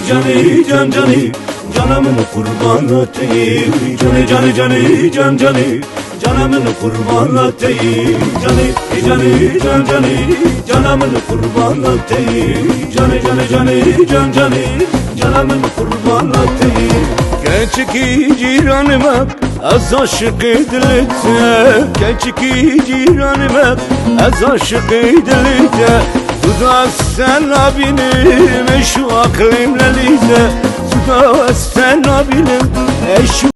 Cani can cani canımın kurban ettiğim Cani cani cani can cani canımın kurban ettiğim Cani cani can cani canımın kurban ettiğim Cani cani cani can cani canımın kurban ettiğim Keçiki ciranıma az aşık edilite Keçiki ciranıma az aşık edilite Suda sen abinim eşu aklimle lize Suda sen abinim eşu